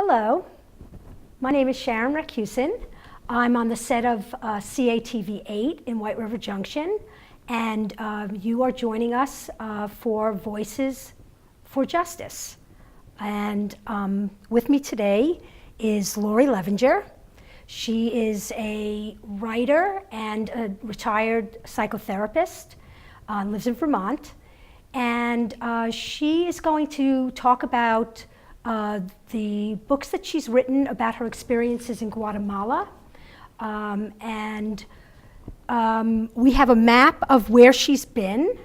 Hello, my name is Sharon Racusin. I'm on the set of CATV 8 in White River Junction, and you are joining us for Voices for Justice. And with me today is Lori Levinger. She is a writer and a retired psychotherapist, lives in Vermont, and she is going to talk about the books that she's written about her experiences in Guatemala. We have a map of where she's been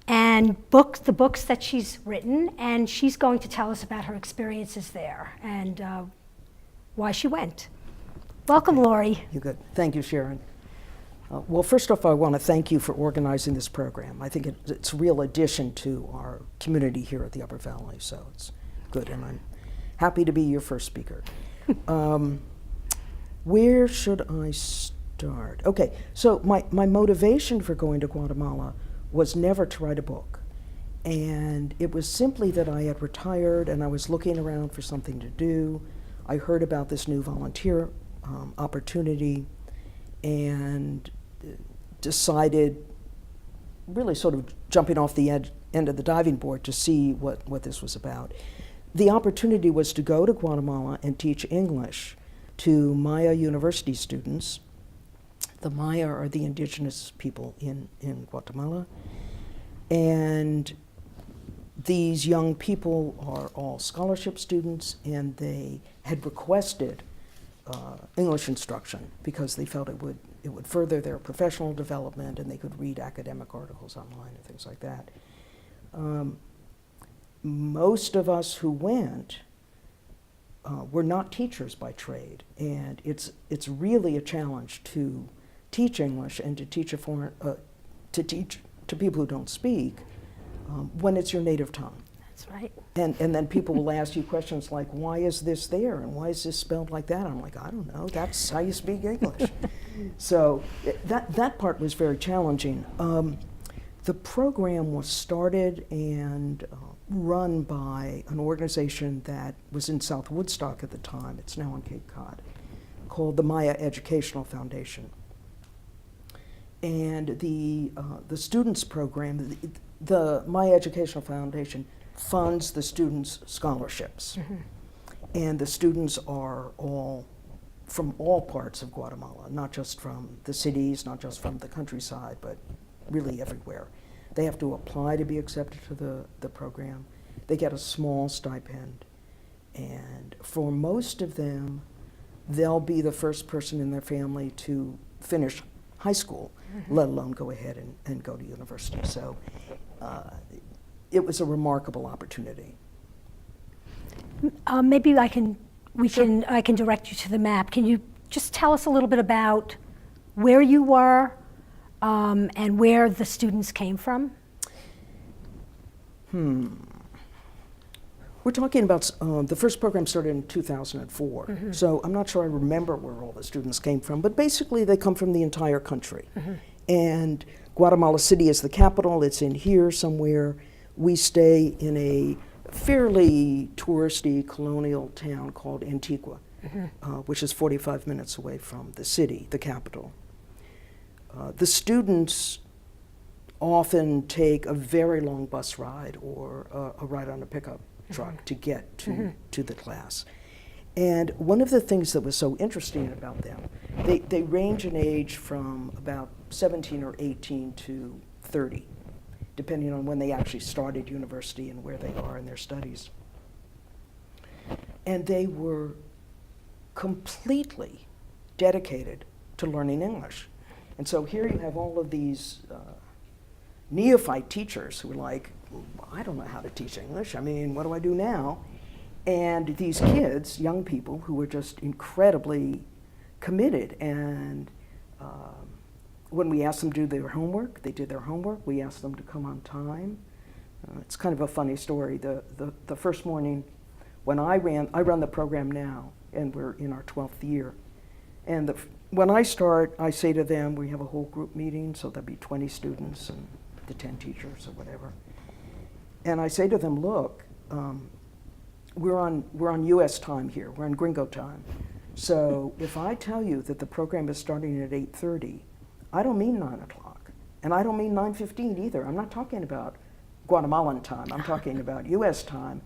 and the books that she's written, and she's going to tell us about her experiences there and why she went. Welcome, Lori. You good. Thank you, Sharon. Well, first off, I want to thank you for organizing this program. I think it's a real addition to our community here at the Upper Valley, so it's good, and I'm happy to be your first speaker. Where should I start? Okay, so my motivation for going to Guatemala was never to write a book. And it was simply that I had retired and I was looking around for something to do. I heard about this new volunteer opportunity and decided, really sort of jumping off the end of the diving board, to see what this was about. The opportunity was to go to Guatemala and teach English to Maya University students. The Maya are the indigenous people in Guatemala. And these young people are all scholarship students, and they had requested English instruction because they felt it would further their professional development, and they could read academic articles online and things like that. Most of us who went were not teachers by trade, and it's really a challenge to teach English and to teach to people who don't speak when it's your native tongue. That's right. And then people will ask you questions like, why is this there, and why is this spelled like that? I'm like, I don't know, that's how you speak English. So that part was very challenging. The program was started and run by an organization that was in South Woodstock at the time, it's now on Cape Cod, called the Maya Educational Foundation. And the students program, the Maya Educational Foundation funds the students' scholarships. Mm-hmm. And the students are all from all parts of Guatemala, not just from the cities, not just from the countryside, but really everywhere. They have to apply to be accepted to the program. They get a small stipend. And for most of them, they'll be the first person in their family to finish high school, mm-hmm. let alone go ahead and go to university. So it was a remarkable opportunity. Maybe I can direct you to the map. Can you just tell us a little bit about where you were and where the students came from? We're talking about, the first program started in 2004, mm-hmm. so I'm not sure I remember where all the students came from, but basically they come from the entire country. Mm-hmm. And Guatemala City is the capital, it's in here somewhere. We stay in a fairly touristy colonial town called Antigua, mm-hmm. Which is 45 minutes away from the city, the capital. The students often take a very long bus ride or a ride on a pickup truck mm-hmm. to get to the class. And one of the things that was so interesting about them, they range in age from about 17 or 18 to 30, depending on when they actually started university and where they are in their studies. And they were completely dedicated to learning English. And so here you have all of these neophyte teachers who are like, I don't know how to teach English. I mean, what do I do now? And these kids, young people, who were just incredibly committed. And when we asked them to do their homework, they did their homework. We asked them to come on time. It's kind of a funny story. The first morning when I run the program now, and we're in our 12th year. And when I start, I say to them, we have a whole group meeting, so there'll be 20 students and the 10 teachers or whatever. And I say to them, look, we're on U.S. time here. We're on Gringo time. So if I tell you that the program is starting at 8:30, I don't mean 9 o'clock, and I don't mean 9:15 either. I'm not talking about Guatemalan time. I'm talking about U.S. time.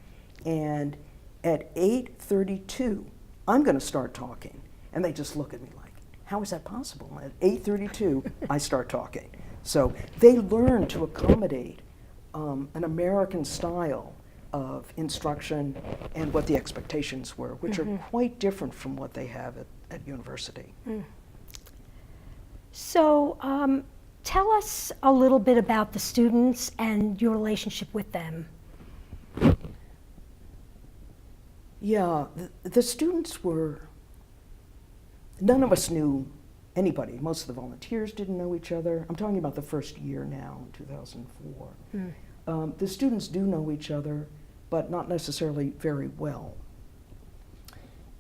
And at 8:32, I'm going to start talking. And they just look at me like, how is that possible? At 8:32, I start talking. So they learn to accommodate an American style of instruction and what the expectations were, which are quite different from what they have at university. So tell us a little bit about the students and your relationship with them. Yeah, the students were, none of us knew anybody. Most of the volunteers didn't know each other. I'm talking about the first year now, in 2004. The students do know each other, but not necessarily very well.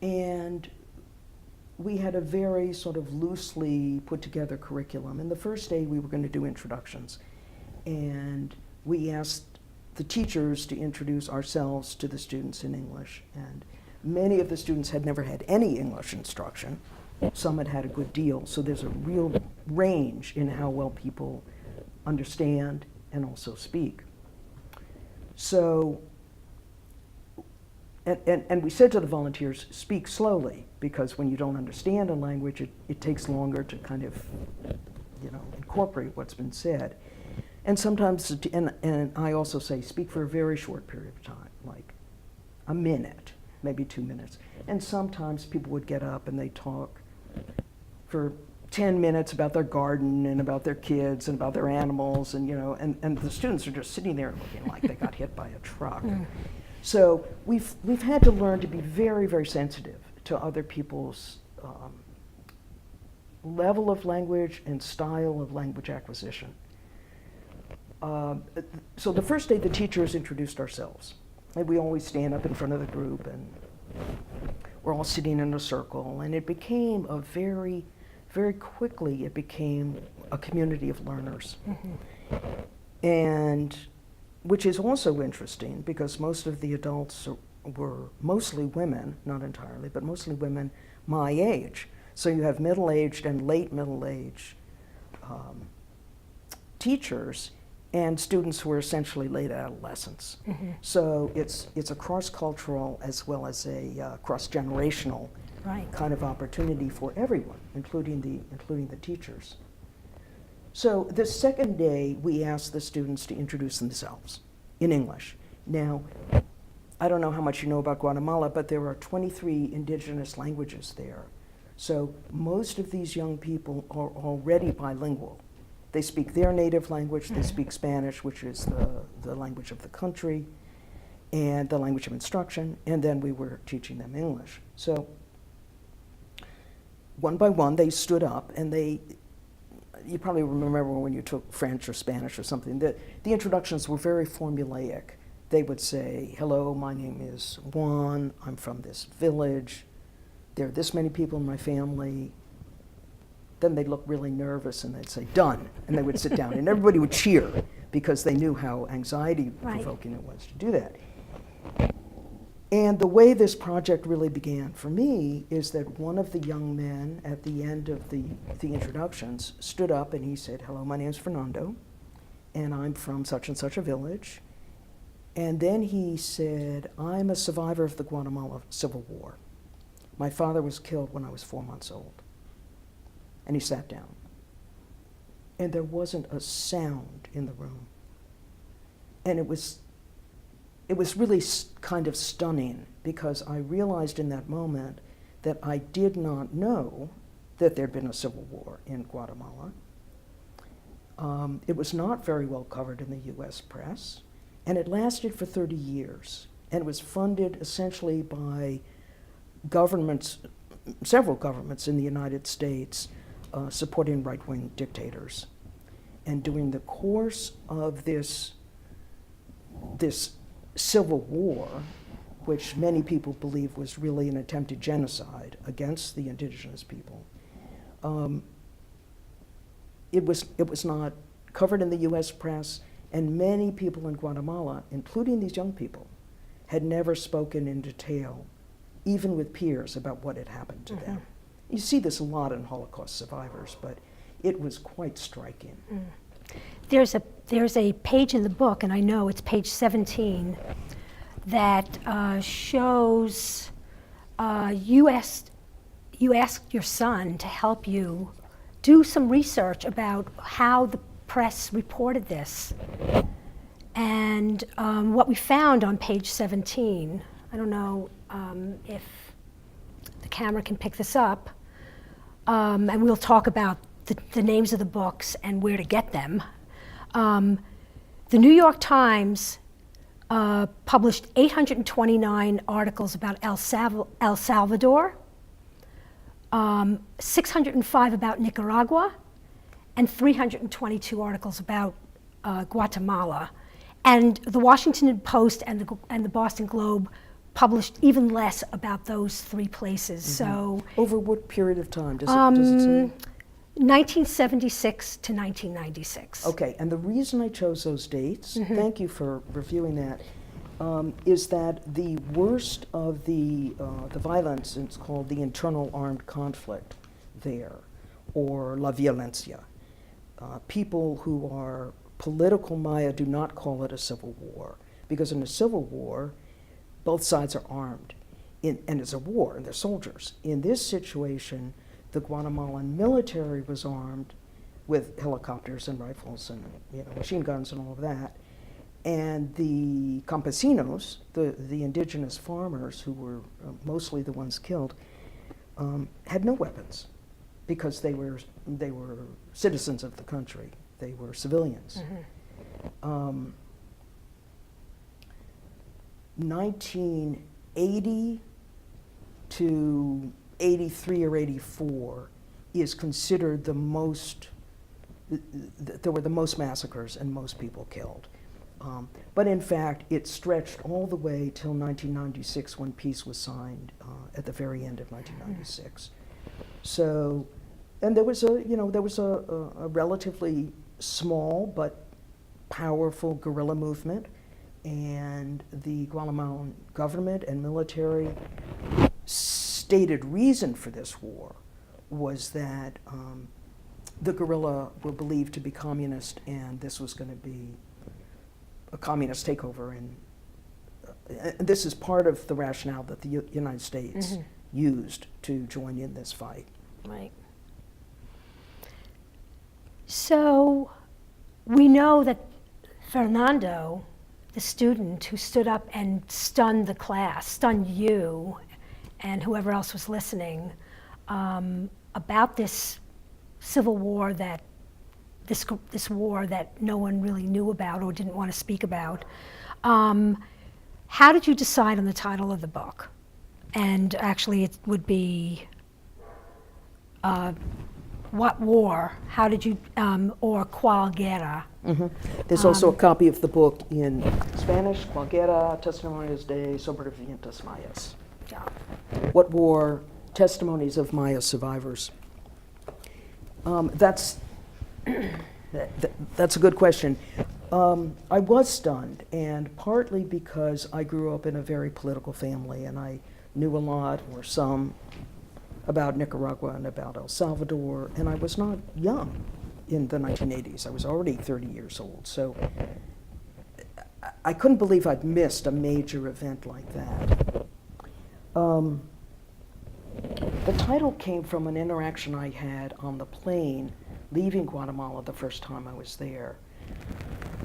And we had a very sort of loosely put together curriculum. And the first day we were going to do introductions. And we asked the teachers to introduce ourselves to the students in English. And many of the students had never had any English instruction. Some had had a good deal. So there's a real range in how well people understand and also speak. So, and we said to the volunteers, speak slowly, because when you don't understand a language, it takes longer to kind of, incorporate what's been said. And sometimes, and I also say, speak for a very short period of time, like a minute, maybe 2 minutes. And sometimes people would get up and they talk for 10 minutes about their garden and about their kids and about their animals, and and the students are just sitting there looking like they got hit by a truck. So we've had to learn to be very, very sensitive to other people's level of language and style of language acquisition. So the first day the teachers introduced ourselves. And we always stand up in front of the group and we're all sitting in a circle, and it became very quickly it became a community of learners. And which is also interesting because most of the adults were mostly women, not entirely, but mostly women my age. So you have middle-aged and late middle-aged teachers and students who are essentially late adolescents. So it's a cross-cultural as well as a cross-generational kind of opportunity for everyone, including the teachers. So the second day, we asked the students to introduce themselves in English. Now, I don't know how much you know about Guatemala, but there are 23 indigenous languages there. So most of these young people are already bilingual. They speak their native language, they speak Spanish, which is the language of the country, and the language of instruction, and then we were teaching them English. So one by one, they stood up, and you probably remember when you took French or Spanish or something, the introductions were very formulaic. They would say, hello, my name is Juan, I'm from this village, there are this many people in my family. Then they'd look really nervous and they'd say, done, and they would sit down, and everybody would cheer because they knew how anxiety-provoking it was to do that. And the way this project really began for me is that one of the young men at the end of the introductions stood up and he said, hello, my name's Fernando, and I'm from such and such a village. And then he said, I'm a survivor of the Guatemala Civil War. My father was killed when I was 4 months old. And he sat down. And there wasn't a sound in the room. And it was really kind of stunning because I realized in that moment that I did not know that there'd been a civil war in Guatemala. It was not very well covered in the US press, and it lasted for 30 years. And it was funded essentially by governments, several governments in the United States, supporting right-wing dictators. And during the course of this civil war, which many people believe was really an attempted genocide against the indigenous people, it was not covered in the US press, and many people in Guatemala, including these young people, had never spoken in detail, even with peers, about what had happened to them. You see this a lot in Holocaust survivors, but it was quite striking. There's a page in the book, and I know it's page 17, that shows you asked your son to help you do some research about how the press reported this. And what we found on page 17, I don't know if the camera can pick this up, and we'll talk about the names of the books and where to get them. The New York Times published 829 articles about El Salvador, 605 about Nicaragua, and 322 articles about Guatemala. And the Washington Post and the Boston Globe published even less about those three places. So over what period of time does it say? 1976 to 1996. Okay, and the reason I chose those dates, thank you for reviewing that, is that the worst of the violence, it's called the internal armed conflict there, or la violencia. People who are political Maya do not call it a civil war, because in a civil war, both sides are armed, and it's a war, and they're soldiers. In this situation, the Guatemalan military was armed with helicopters and rifles and machine guns and all of that. And the campesinos, the indigenous farmers, who were mostly the ones killed, had no weapons because they were citizens of the country. They were civilians. 1980 to 83 or 84 is considered the most, there were the most massacres and most people killed. But in fact, it stretched all the way till 1996 when peace was signed at the very end of 1996. So, and there was a relatively small but powerful guerrilla movement, and the Guatemalan government and military stated reason for this war was that the guerrilla were believed to be communist, and this was going to be a communist takeover. And this is part of the rationale that the United States used to join in this fight. Right. So we know that Fernando, the student who stood up and stunned the class, stunned you and whoever else was listening, about this civil war, that this war that no one really knew about or didn't want to speak about. How did you decide on the title of the book? And actually it would be what war? How did you, or Cuál Guerra? There's also a copy of the book in Spanish, Cuál Guerra, Testimonios de Sobrevivientes Mayas. Yeah. What war? Testimonies of Maya survivors. That's a good question. I was stunned, and partly because I grew up in a very political family, and I knew a lot, or some, about Nicaragua and about El Salvador, and I was not young in the 1980s. I was already 30 years old, so I couldn't believe I'd missed a major event like that. The title came from an interaction I had on the plane leaving Guatemala the first time I was there.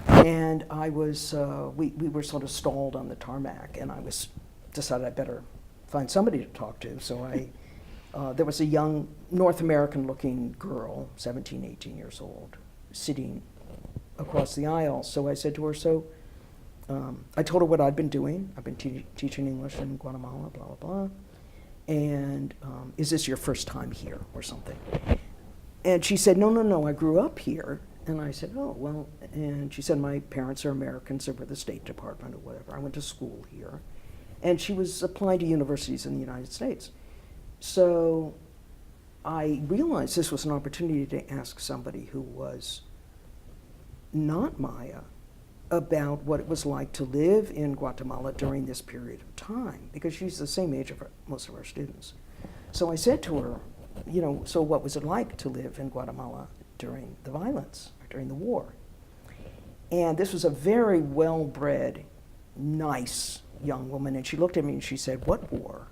And I was, we were sort of stalled on the tarmac, and I decided I better find somebody to talk to. So there was a young North American looking girl, 17, 18 years old, sitting across the aisle. So I said to her, I told her what I'd been doing. I've been teaching English in Guatemala, blah, blah, blah. And is this your first time here or something? And she said, no, I grew up here. And I said, oh, well, and she said, my parents are Americans, they were the State Department or whatever. I went to school here. And she was applying to universities in the United States. So I realized this was an opportunity to ask somebody who was not Maya about what it was like to live in Guatemala during this period of time, because she's the same age of most of our students. So I said to her, so what was it like to live in Guatemala during the violence, or during the war? And this was a very well-bred, nice young woman, and she looked at me and she said, "What war?"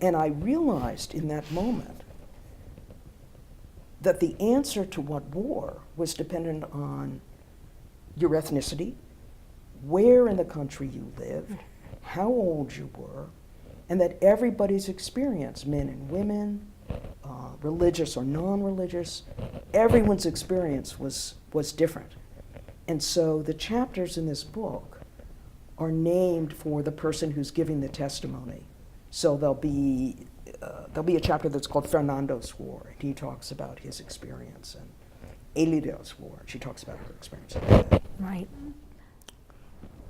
And I realized in that moment that the answer to what war was dependent on your ethnicity, where in the country you lived, how old you were, and that everybody's experience, men and women, religious or non-religious, everyone's experience was different. And so the chapters in this book are named for the person who's giving the testimony. So there'll be a chapter that's called Fernando's War, and he talks about his experience, and Elida's War, she talks about her experience. Right.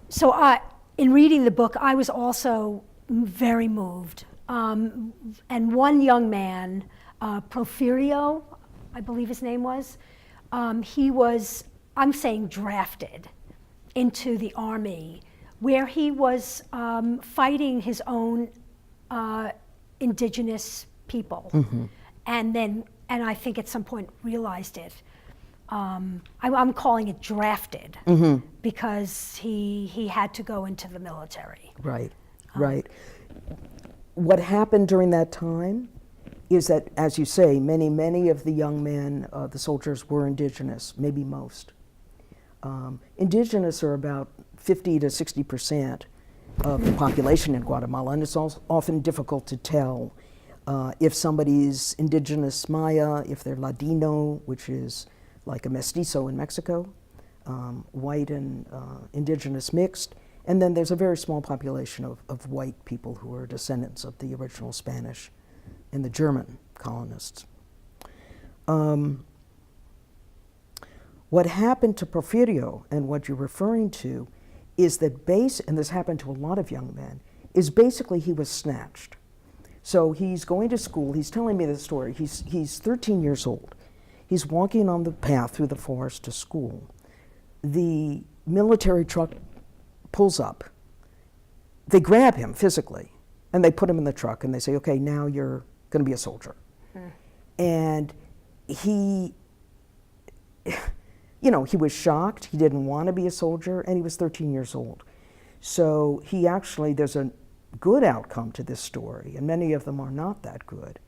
So in reading the book, I was also very moved. And one young man, Porfirio, I believe his name was, he was, I'm saying, drafted into the army, where he was fighting his own indigenous people. Mm-hmm. And I think at some point realized it. I'm calling it drafted, mm-hmm. because he had to go into the military. Right, right. What happened during that time is that, as you say, many of the young men, the soldiers, were indigenous, maybe most. Indigenous are about 50 to 60% of the population in Guatemala, and it's often difficult to tell if somebody's indigenous Maya, if they're Ladino, which is like a mestizo in Mexico, white and indigenous mixed, and then there's a very small population of white people who are descendants of the original Spanish and the German colonists. What happened to Porfirio, and what you're referring to, is that and this happened to a lot of young men, is basically he was snatched. So he's going to school, he's telling me the story, he's 13 years old. He's walking on the path through the forest to school. The military truck pulls up. They grab him physically, and they put him in the truck, and they say, "Okay, now you're going to be a soldier." And he was shocked. He didn't want to be a soldier, and he was 13 years old. So there's a good outcome to this story, and many of them are not that good.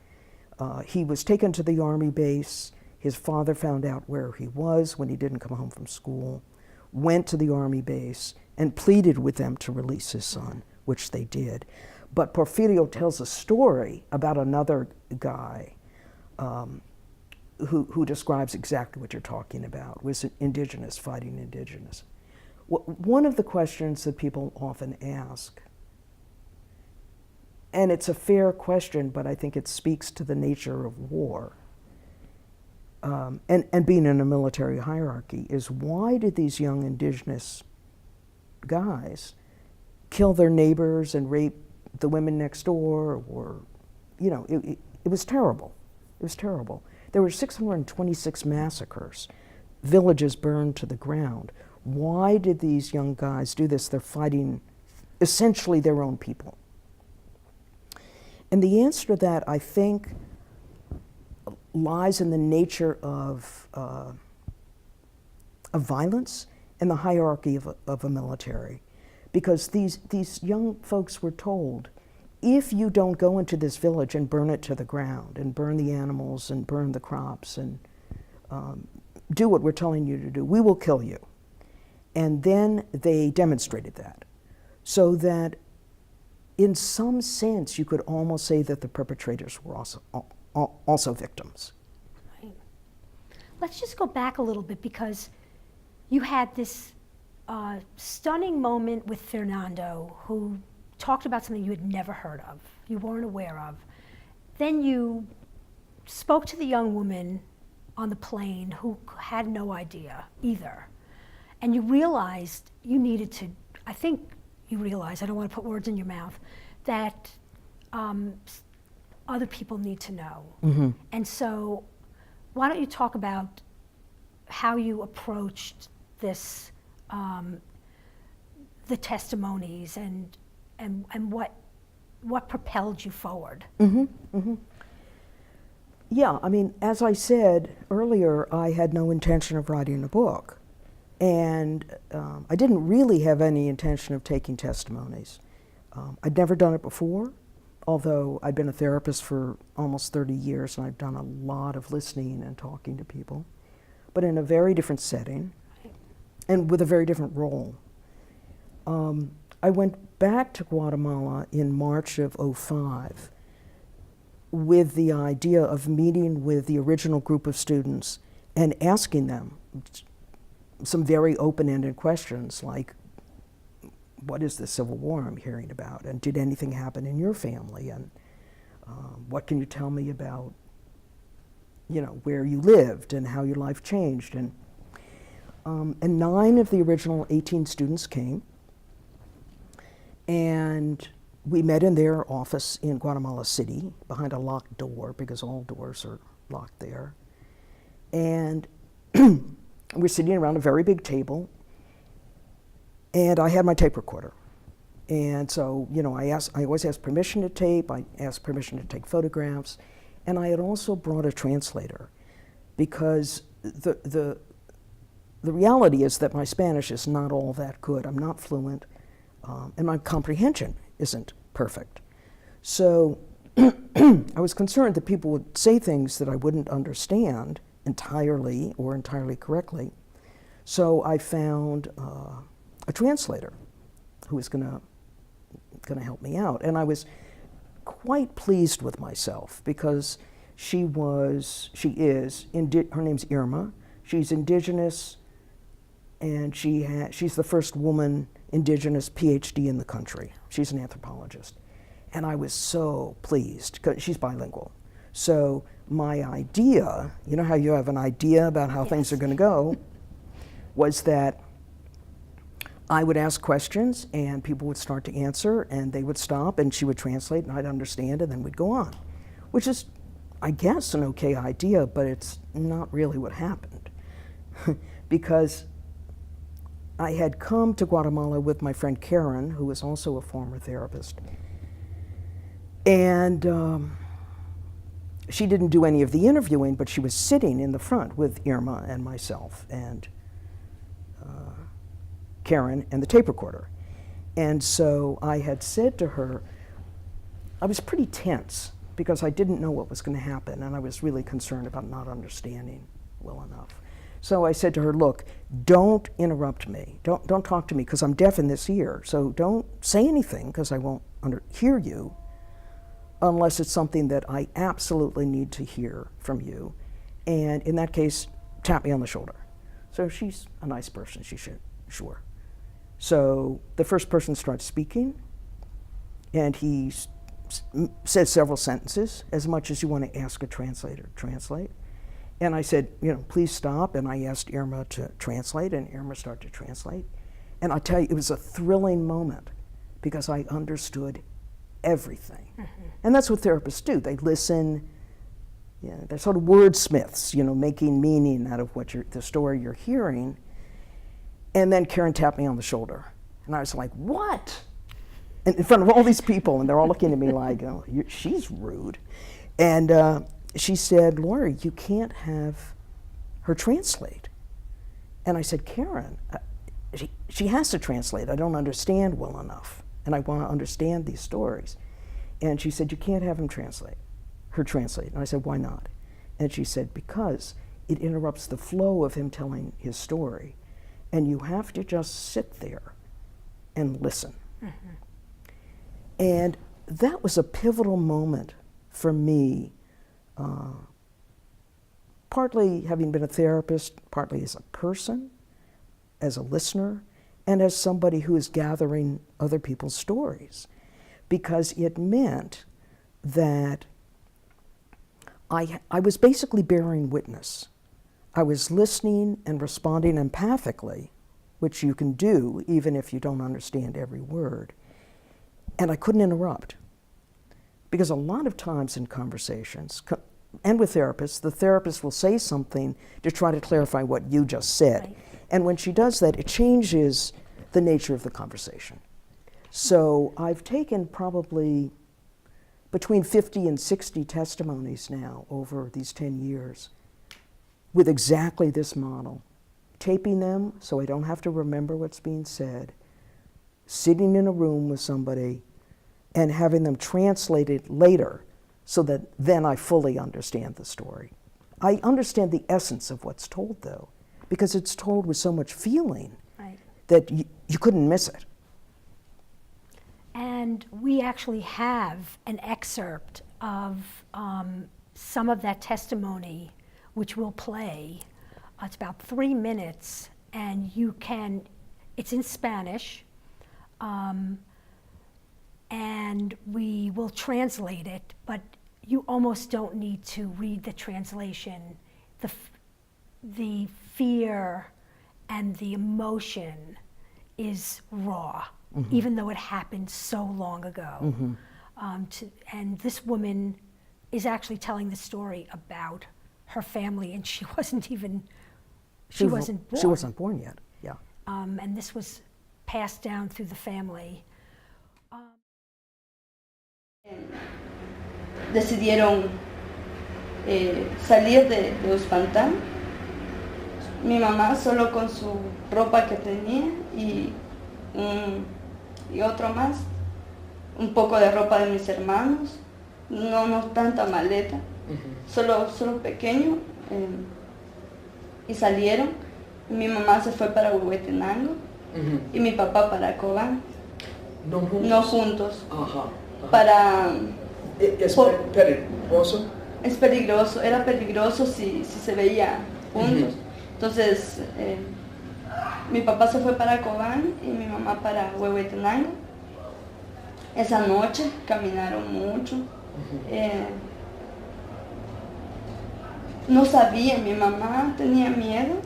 He was taken to the army base. His father found out where he was when he didn't come home from school, went to the army base, and pleaded with them to release his son, which they did. But Porfirio tells a story about another guy who describes exactly what you're talking about, was indigenous fighting indigenous. One of the questions that people often ask, and it's a fair question, but I think it speaks to the nature of war, and being in a military hierarchy, is why did these young indigenous guys kill their neighbors and rape the women next door? Or, it was terrible. It was terrible. There were 626 massacres, villages burned to the ground. Why did these young guys do this? They're fighting essentially their own people. And the answer to that, I think, lies in the nature of violence and the hierarchy of a military. Because these young folks were told, if you don't go into this village and burn it to the ground, and burn the animals and burn the crops and do what we're telling you to do, we will kill you. And then they demonstrated that. So that in some sense, you could almost say that the perpetrators were also victims. Right. Let's just go back a little bit, because you had this stunning moment with Fernando, who talked about something you had never heard of, you weren't aware of. Then you spoke to the young woman on the plane who had no idea either. And you realized you needed to, I think you realized, I don't want to put words in your mouth, that other people need to know. Mm-hmm. And so why don't you talk about how you approached this, the testimonies and what propelled you forward? Yeah, I mean, as I said earlier, I had no intention of writing a book. And I didn't really have any intention of taking testimonies. I'd never done it before, although I'd been a therapist for almost 30 years and I've done a lot of listening and talking to people, but in a very different setting and with a very different role. I went back to Guatemala in March of '05 with the idea of meeting with the original group of students and asking them some very open-ended questions like, what is the Civil War I'm hearing about? And did anything happen in your family? And what can you tell me about, you know, where you lived and how your life changed? And 9 of the original 18 students came, and we met in their office in Guatemala City behind a locked door, because all doors are locked there. And we're sitting around a very big table, and I had my tape recorder. And so, you know, I always ask permission to tape, I asked permission to take photographs, and I had also brought a translator, because the reality is that my Spanish is not all that good. I'm not fluent, and my comprehension isn't perfect. So I was concerned that people would say things that I wouldn't understand entirely or entirely correctly. So I found a translator who was going to help me out. And I was quite pleased with myself, because her name's Irma. She's indigenous, and she's the first woman indigenous PhD in the country. She's an anthropologist. And I was so pleased, because she's bilingual. So my idea, you know how you have an idea about how things are going to go, was that I would ask questions and people would start to answer and they would stop and she would translate and I'd understand and then we'd go on. Which is, I guess, an okay idea, but it's not really what happened. Because I had come to Guatemala with my friend Karen, who was also a former therapist. And she didn't do any of the interviewing, but she was sitting in the front with Irma and myself and Karen and the tape recorder. And so I had said to her, I was pretty tense because I didn't know what was going to happen, and I was really concerned about not understanding well enough. So I said to her, look, don't interrupt me. Don't talk to me, because I'm deaf in this ear. So don't say anything, because I won't hear you, unless it's something that I absolutely need to hear from you. And in that case, tap me on the shoulder. So she's a nice person, she should, sure. So the first person starts speaking, and he says several sentences, as much as you want to ask a translator to translate. And I said, you know, please stop. And I asked Irma to translate, and Irma started to translate. And I'll tell you, it was a thrilling moment, because I understood everything. Mm-hmm. And that's what therapists do. They listen. Yeah, they're sort of wordsmiths, you know, making meaning out of what the story you're hearing. And then Karen tapped me on the shoulder. And I was like, what? And in front of all these people, and they're all looking at me like, oh, she's rude. And she said, Lori, you can't have her translate. And I said, Karen, she has to translate. I don't understand well enough, and I want to understand these stories. And she said, you can't have her translate. And I said, why not? And she said, because it interrupts the flow of him telling his story, and you have to just sit there and listen. Mm-hmm. And that was a pivotal moment for me, partly having been a therapist, partly as a person, as a listener, and as somebody who is gathering other people's stories. Because it meant that I was basically bearing witness. I was listening and responding empathically, which you can do even if you don't understand every word. And I couldn't interrupt. Because a lot of times in conversations, and with therapists, the therapist will say something to try to clarify what you just said. Right. And when she does that, it changes the nature of the conversation. So I've taken probably between 50 and 60 testimonies now over these 10 years with exactly this model. Taping them so I don't have to remember what's being said, sitting in a room with somebody and having them translate it later so that then I fully understand the story. I understand the essence of what's told, though, because it's told with so much feeling Right. that you couldn't miss it. And we actually have an excerpt of some of that testimony, which we'll play. It's about 3 minutes, and it's in Spanish, and we will translate it, but you almost don't need to read the translation. The fear and the emotion is raw, even though it happened so long ago. And this woman is actually telling the story about her family, and she wasn't born. She wasn't born yet, yeah. And this was passed down through the family. Decidieron salir de Uspantán. Mi mamá solo con su ropa que tenía y otro más, un poco de ropa de mis hermanos, no tanta maleta, solo pequeño, y salieron. Mi mamá se fue para Huehuetenango y mi papá para Cobán. No juntos. No juntos. Ajá. Para ¿Es peligroso? Es peligroso, era peligroso si se veía juntos. Entonces, mi papá se fue para Cobán y mi mamá para Huehuetenango. Esa noche caminaron mucho. No sabía, mi mamá tenía miedo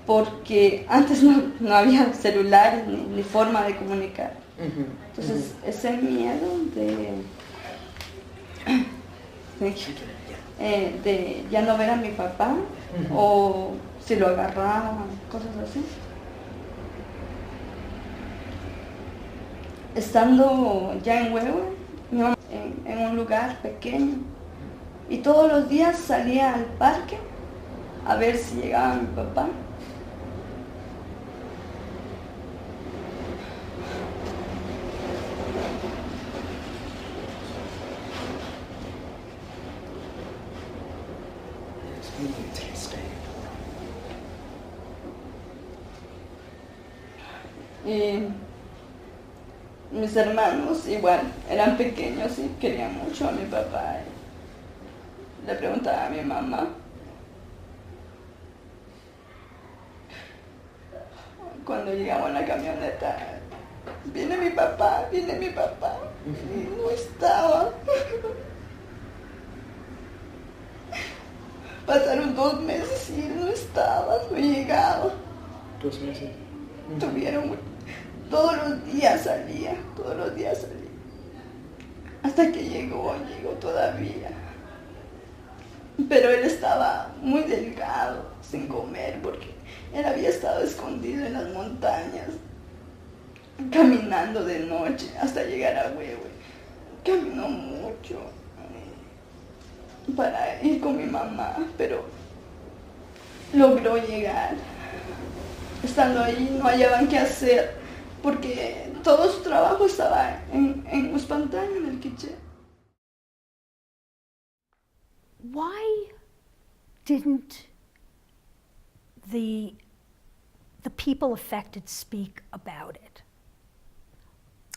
porque antes no había celulares ni forma de comunicar. Entonces, ese miedo de ya no ver a mi papá, o si lo agarraban, cosas así. Estando ya en Huehue, mi mamá en un lugar pequeño, y todos los días salía al parque a ver si llegaba mi papá. Y mis hermanos igual eran pequeños y querían mucho a mi papá. Y le preguntaba a mi mamá. Cuando llegamos en la camioneta, viene mi papá. Y no estaba. Pasaron 2 meses y él no estaba, no llegaba. 2 meses. Todos los días salía. Hasta que llegó todavía. Pero él estaba muy delgado, sin comer, porque él había estado escondido en las montañas, caminando de noche hasta llegar a Huehue. Caminó mucho para ir con mi mamá, pero logró llegar. Estando ahí no hallaban qué hacer, porque todo su trabajo estaba en Uspantán, en el Quiché. Why didn't the people affected speak about it?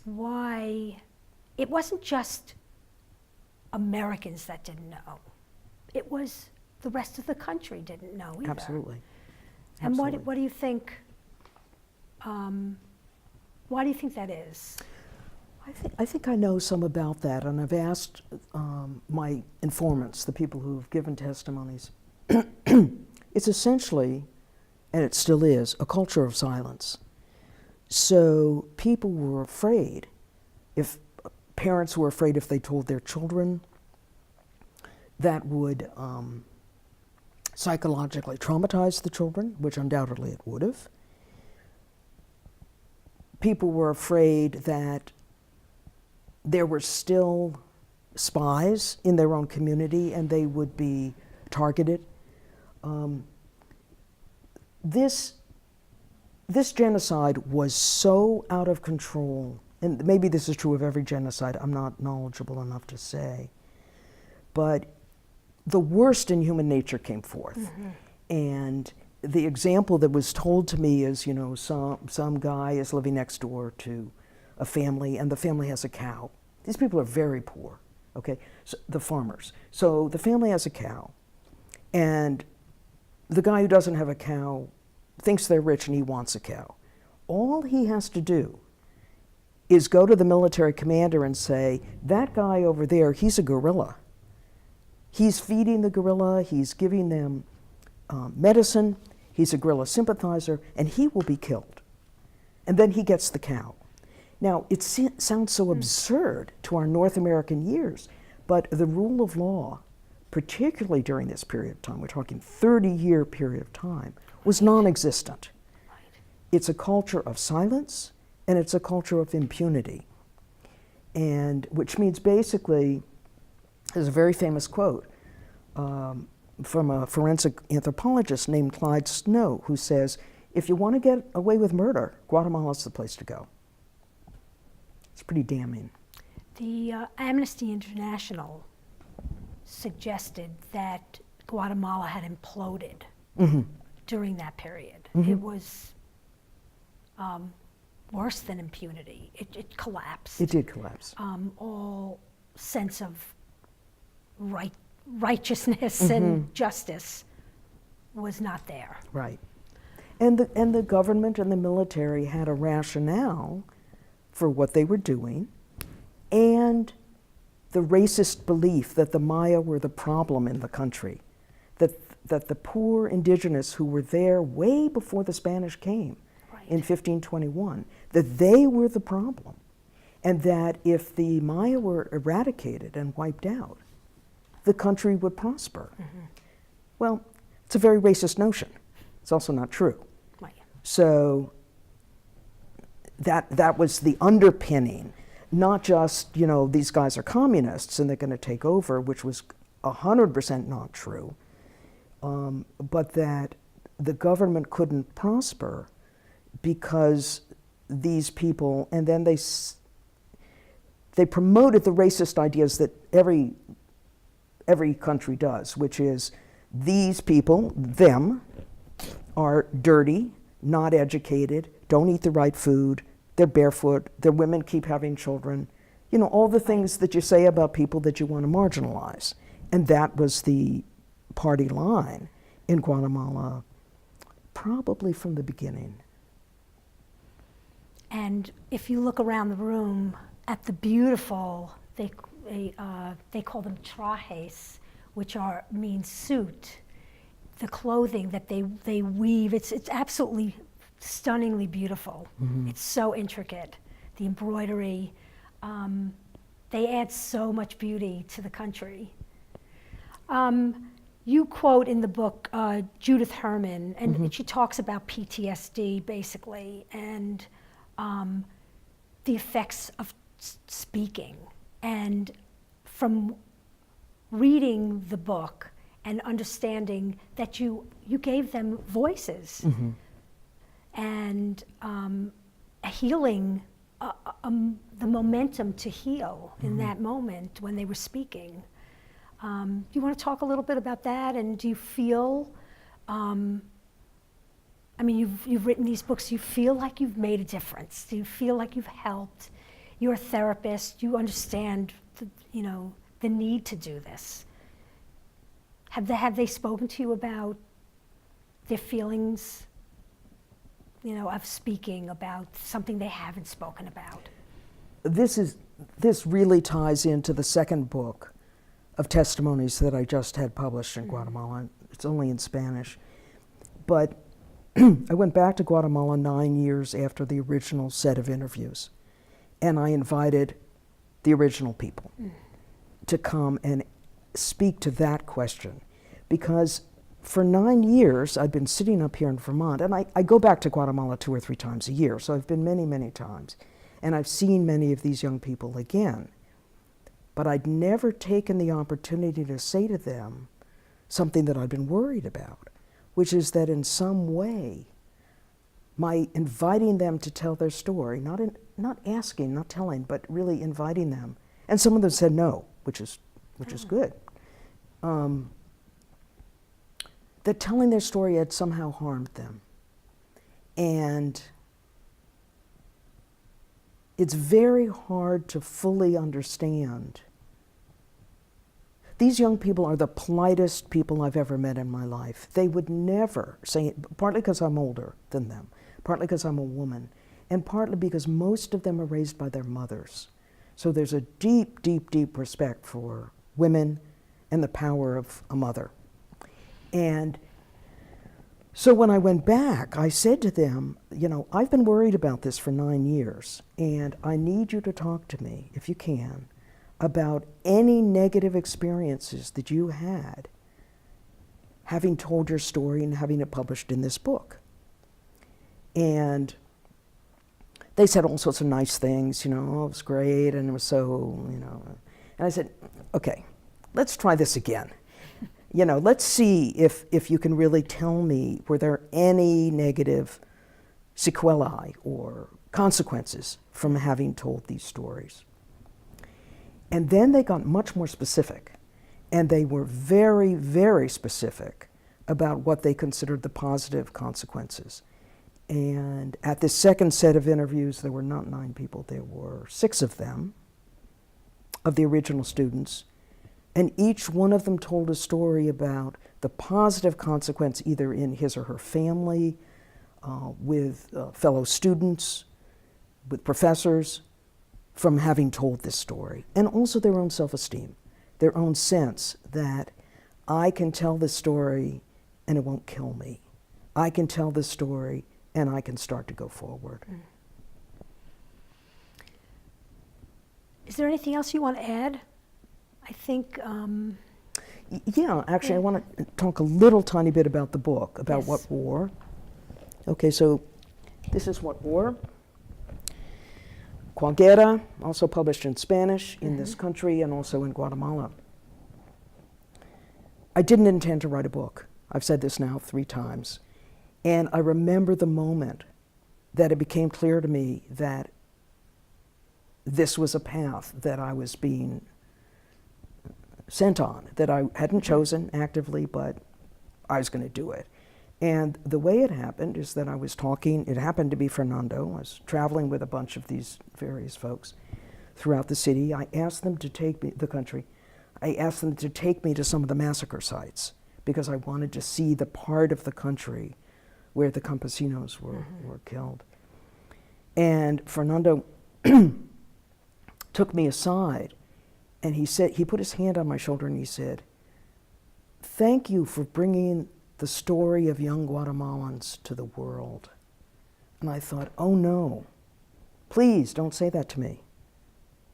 Why? It wasn't just Americans that didn't know. It was the rest of the country didn't know either. Absolutely. And what do you think? Why do you think that is? I think I know some about that, and I've asked my informants, the people who've given testimonies. It's essentially, and it still is, a culture of silence. So people were afraid. If parents were afraid if they told their children, that would psychologically traumatize the children, which undoubtedly it would have. People were afraid that there were still spies in their own community and they would be targeted. This genocide was so out of control, and maybe this is true of every genocide, I'm not knowledgeable enough to say, but the worst in human nature came forth. And the example that was told to me is, you know, some guy is living next door to a family and the family has a cow. These people are very poor, okay, so the farmers. So the family has a cow, and the guy who doesn't have a cow thinks they're rich and he wants a cow. All he has to do is go to the military commander and say, that guy over there, he's a guerrilla. He's feeding the guerrilla, he's giving them medicine, he's a guerrilla sympathizer, and he will be killed. And then he gets the cow. Now, it sounds so absurd to our North American years, but the rule of law, particularly during this period of time, we're talking 30-year period of time, was non-existent. It's a culture of silence, and it's a culture of impunity. And which means basically, there's a very famous quote from a forensic anthropologist named Clyde Snow, who says, if you want to get away with murder, Guatemala's the place to go. It's pretty damning. The Amnesty International suggested that Guatemala had imploded during that period. It was worse than impunity. It collapsed. It did collapse. All sense of righteousness and justice was not there. Right. And the government and the military had a rationale for what they were doing, and the racist belief that the Maya were the problem in the country, that the poor indigenous who were there way before the Spanish came in 1521, that they were the problem, and that if the Maya were eradicated and wiped out, the country would prosper. Well, it's a very racist notion. It's also not true. Right. So that was the underpinning, not just, you know, these guys are communists and they're going to take over, which was 100% not true, but that the government couldn't prosper because these people, and then they promoted the racist ideas that every country does, which is these people, them, are dirty, not educated, don't eat the right food, they're barefoot, their women keep having children, you know, all the things that you say about people that you want to marginalize. And that was the party line in Guatemala probably from the beginning. And if you look around the room at the beautiful, they call them trajes, which means suit, the clothing that they weave, it's absolutely stunningly beautiful. It's so intricate. The embroidery, they add so much beauty to the country. You quote in the book Judith Herman, and she talks about PTSD basically, and the effects of speaking. And from reading the book and understanding that you gave them voices and healing, the momentum to heal in that moment when they were speaking. Do you want to talk a little bit about that? And do you feel, I mean, you've written these books, do you feel like you've made a difference? Do you feel like you've helped? You're a therapist, you understand the need to do this. Have they spoken to you about their feelings, of speaking about something they haven't spoken about? This really ties into the second book of testimonies that I just had published in Guatemala. It's only in Spanish. But I went back to Guatemala 9 years after the original set of interviews, and I invited the original people to come and speak to that question, because for 9 years I've been sitting up here in Vermont, and I go back to Guatemala 2 or 3 times a year, so I've been many, many times, and I've seen many of these young people again. But I'd never taken the opportunity to say to them something that I'd been worried about, which is that in some way, my inviting them to tell their story, not asking, not telling, but really inviting them, and some of them said no, which is good, that telling their story had somehow harmed them. And it's very hard to fully understand. These young people are the politest people I've ever met in my life. They would never say it, partly because I'm older than them, partly because I'm a woman, and partly because most of them are raised by their mothers. So there's a deep, deep, deep respect for women and the power of a mother. And so when I went back, I said to them, you know, I've been worried about this for 9 years, and I need you to talk to me, if you can, about any negative experiences that you had having told your story and having it published in this book. And they said all sorts of nice things, you know, oh, it was great, and it was so, you know. And I said, okay, let's try this again. You know, let's see if you can really tell me, were there any negative sequelae or consequences from having told these stories? And then they got much more specific, and they were very, very specific about what they considered the positive consequences. And at this second set of interviews, there were not 9 people, there were 6 of them, of the original students, and each one of them told a story about the positive consequence either in his or her family, with fellow students, with professors, from having told this story, and also their own self-esteem, their own sense that I can tell this story and it won't kill me. I can tell this story and I can start to go forward. Is there anything else you want to add? I think... Yeah, actually, I want to talk a little tiny bit about the book, about what war. Okay, so this is What War. Qual Guerra, also published in Spanish in this country and also in Guatemala. I didn't intend to write a book. I've said this now 3 times. And I remember the moment that it became clear to me that this was a path that I was being sent on, that I hadn't chosen actively, but I was going to do it. And the way it happened is that I was talking, it happened to be Fernando. I was traveling with a bunch of these various folks throughout the city. I asked them to take me, the country, I asked them to take me to some of the massacre sites because I wanted to see the part of the country where the campesinos were killed. And Fernando took me aside and he said, he put his hand on my shoulder and he said, "Thank you for bringing the story of young Guatemalans to the world." And I thought, oh no, please don't say that to me.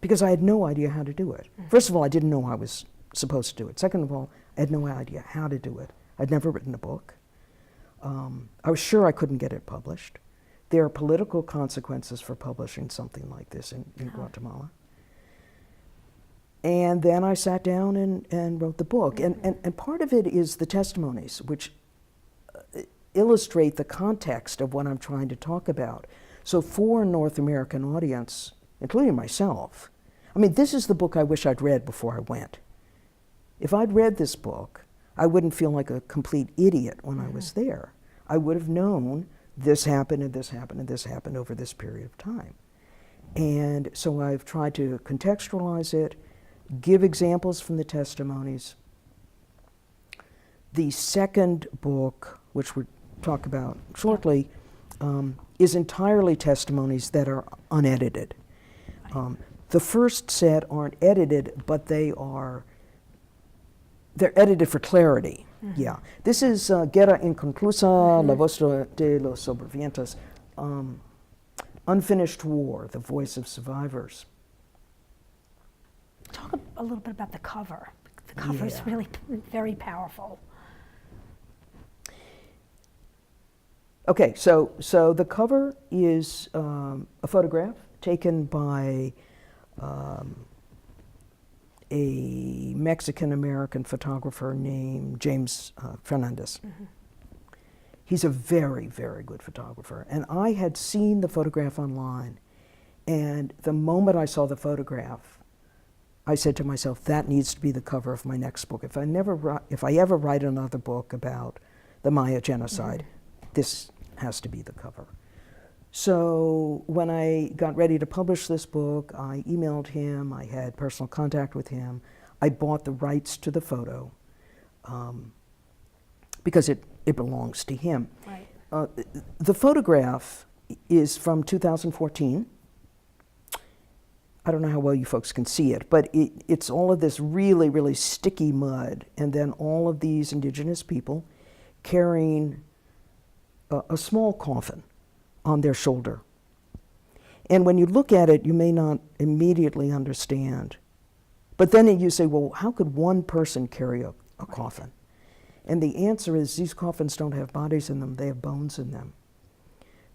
Because I had no idea how to do it. First of all, I didn't know I was supposed to do it. Second of all, I had no idea how to do it. I'd never written a book. I was sure I couldn't get it published. There are political consequences for publishing something like this in Guatemala. And then I sat down and wrote the book. And part of it is the testimonies, which illustrate the context of what I'm trying to talk about. So for a North American audience, including myself, I mean, this is the book I wish I'd read before I went. If I'd read this book, I wouldn't feel like a complete idiot when I was there. I would have known this happened and this happened and this happened over this period of time. And so I've tried to contextualize it, give examples from the testimonies. The second book, which we'll talk about shortly, is entirely testimonies that are unedited. The first set aren't edited, but they're edited for clarity. Yeah. This is Guerra Inconclusa, La Voz de los Sobrevivientes, Unfinished War, The Voice of Survivors. Talk a little bit about the cover. The The cover is Yeah. really very powerful. Okay, so the cover is a photograph taken by a Mexican-American photographer named James Fernandez. He's a very, very good photographer. And I had seen the photograph online, and the moment I saw the photograph, I said to myself, that needs to be the cover of my next book. If I ever write another book about the Maya genocide, this has to be the cover. So when I got ready to publish this book, I emailed him, I had personal contact with him, I bought the rights to the photo because it belongs to him. Right. The photograph is from 2014. I don't know how well you folks can see it, but it's all of this really, really sticky mud, and then all of these indigenous people carrying a small coffin on their shoulder. And when you look at it, you may not immediately understand. But then you say, well, how could one person carry a coffin? And the answer is these coffins don't have bodies in them, they have bones in them.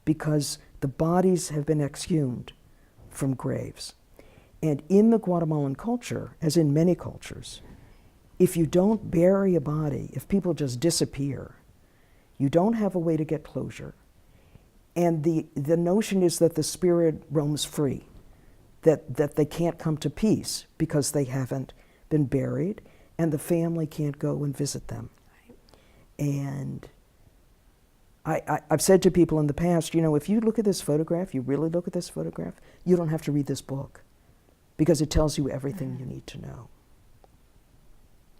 Because the bodies have been exhumed from graves. And in the Guatemalan culture, as in many cultures, if you don't bury a body, if people just disappear, you don't have a way to get closure. And the notion is that the spirit roams free, that they can't come to peace because they haven't been buried, and the family can't go and visit them. And I've said to people in the past, you know, if you look at this photograph, you really look at this photograph, you don't have to read this book because it tells you everything you need to know.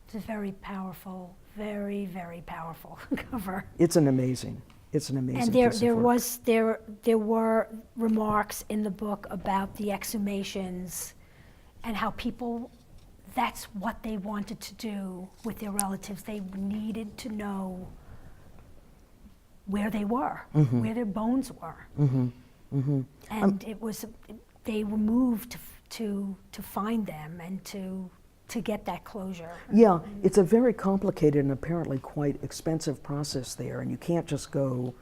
It's a very powerful, very, very powerful cover. It's an amazing piece of work. There were remarks in the book about the exhumations and how people, that's what they wanted to do with their relatives. They needed to know where they were, where their bones were. And it was, they were moved to find them and to get that closure. Yeah, it's a very complicated and apparently quite expensive process there, and you can't just go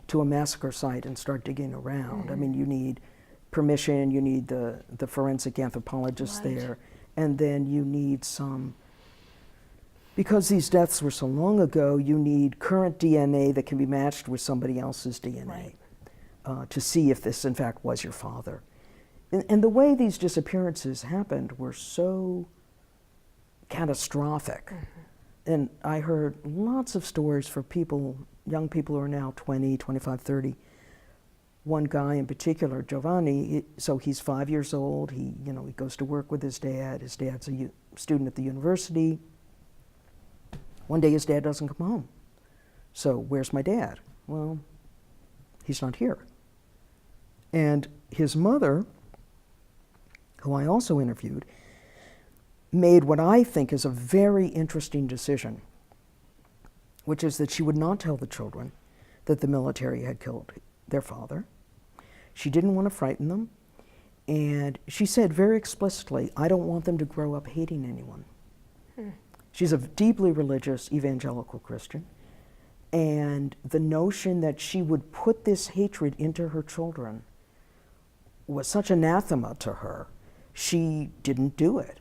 to a massacre site and start digging around. I mean, you need permission, you need the forensic anthropologist there, and then you need some, because these deaths were so long ago, you need current DNA that can be matched with somebody else's DNA to see if this in fact was your father. And the way these disappearances happened were so catastrophic. And I heard lots of stories for people, young people who are now 20, 25, 30. One guy in particular, Giovanni, so he's 5 years old, he goes to work with his dad. His dad's a student at the university. One day his dad doesn't come home. So where's my dad? Well, he's not here. And his mother, who I also interviewed, made what I think is a very interesting decision, which is that she would not tell the children that the military had killed their father. She didn't want to frighten them, and she said very explicitly, I don't want them to grow up hating anyone. She's a deeply religious evangelical Christian, and the notion that she would put this hatred into her children was such anathema to her, she didn't do it.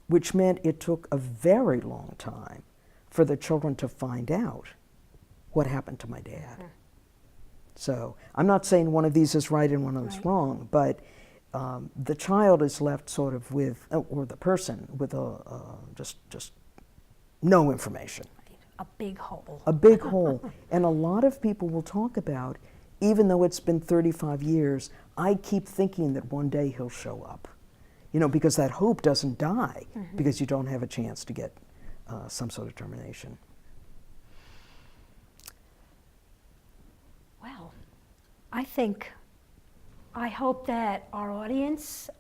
Which meant it took a very long time for the children to find out what happened to my dad. So I'm not saying one of these is right and one of them's wrong, but the child is left sort of with, or the person with just no information. A big hole. A big hole. And a lot of people will talk about, even though it's been 35 years, I keep thinking that one day he'll show up. Because that hope doesn't die because you don't have a chance to get some sort of termination. Well, I hope that our audience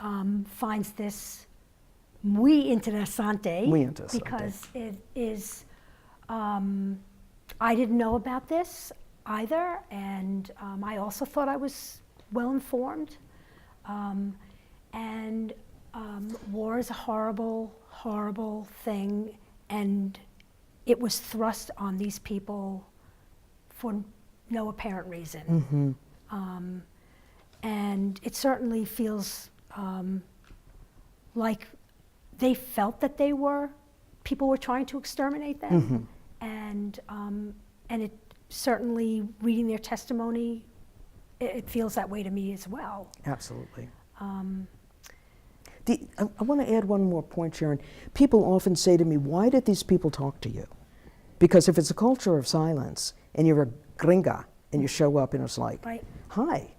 finds this muy interesante. Muy interesante. Because it is, I didn't know about this either, and I also thought I was well informed. And war is a horrible, horrible thing, and it was thrust on these people for no apparent reason. And it certainly feels like they felt that people were trying to exterminate them. And it certainly, reading their testimony, it feels that way to me as well. Absolutely. I want to add one more point, Sharon. People often say to me, why did these people talk to you? Because if it's a culture of silence and you're a gringa and you show up and it's like, Right. Hi,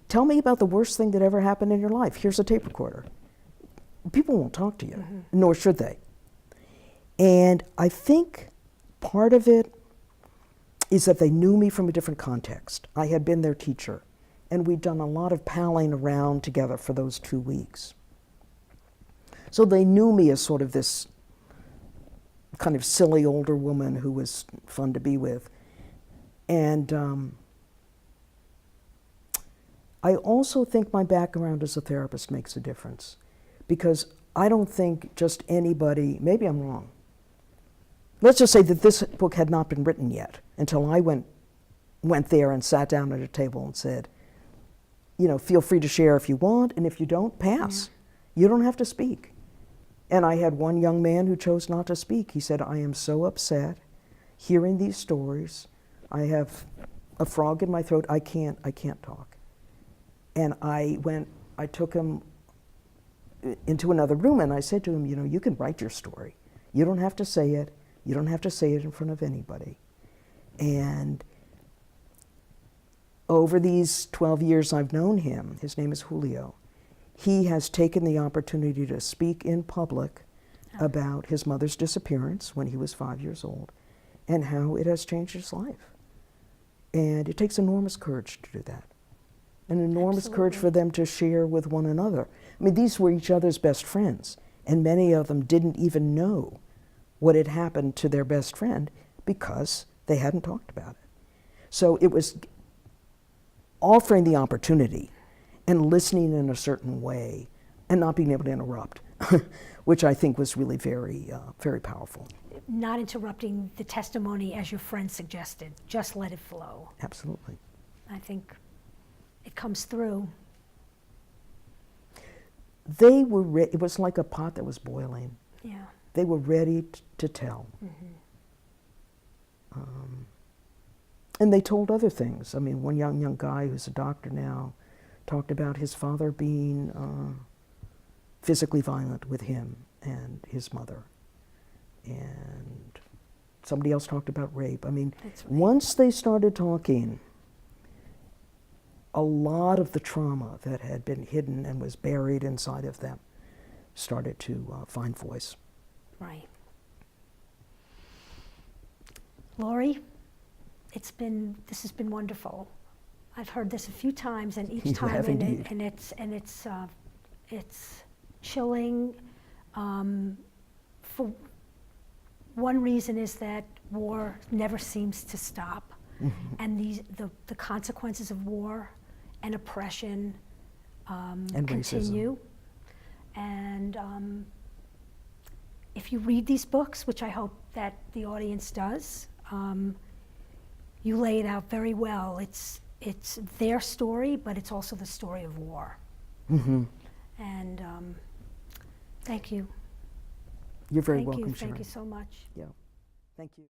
tell me about the worst thing that ever happened in your life. Here's a tape recorder. People won't talk to you, nor should they. And I think part of it is that they knew me from a different context. I had been their teacher, and we'd done a lot of palling around together for those 2 weeks. So they knew me as sort of this kind of silly older woman who was fun to be with. And I also think my background as a therapist makes a difference, because I don't think just anybody, maybe I'm wrong. Let's just say that this book had not been written yet until I went there and sat down at a table and said, you know, feel free to share if you want, and if you don't, pass. You don't have to speak. And I had one young man who chose not to speak. He said, I am so upset hearing these stories. I have a frog in my throat. I can't talk. And I took him into another room and I said to him, you know, you can write your story. You don't have to say it. You don't have to say it in front of anybody. And over these 12 years I've known him, his name is Julio, he has taken the opportunity to speak in public about his mother's disappearance when he was 5 years old and how it has changed his life. And it takes enormous courage to do that. And enormous courage for them to share with one another. I mean, these were each other's best friends, and many of them didn't even know what had happened to their best friend because they hadn't talked about it. So it was offering the opportunity and listening in a certain way and not being able to interrupt, which I think was really very, very powerful. Not interrupting the testimony as your friend suggested, just let it flow. Absolutely. I think it comes through. They were it was like a pot that was boiling. Yeah. They were ready to tell. And they told other things. I mean, one young guy who's a doctor now talked about his father being physically violent with him and his mother. And somebody else talked about rape. I mean, That's right. once they started talking, a lot of the trauma that had been hidden and was buried inside of them started to find voice. Right. Lori, this has been wonderful. I've heard this a few times, and each You time, have indeed. it's chilling. For one reason is that war never seems to stop, and the consequences of war and oppression And continue. And if you read these books, which I hope that the audience does, you lay it out very well. It's their story, but it's also the story of war. And thank you. You're very Thank welcome, you. Sharon. Thank you so much. Yeah. Thank you.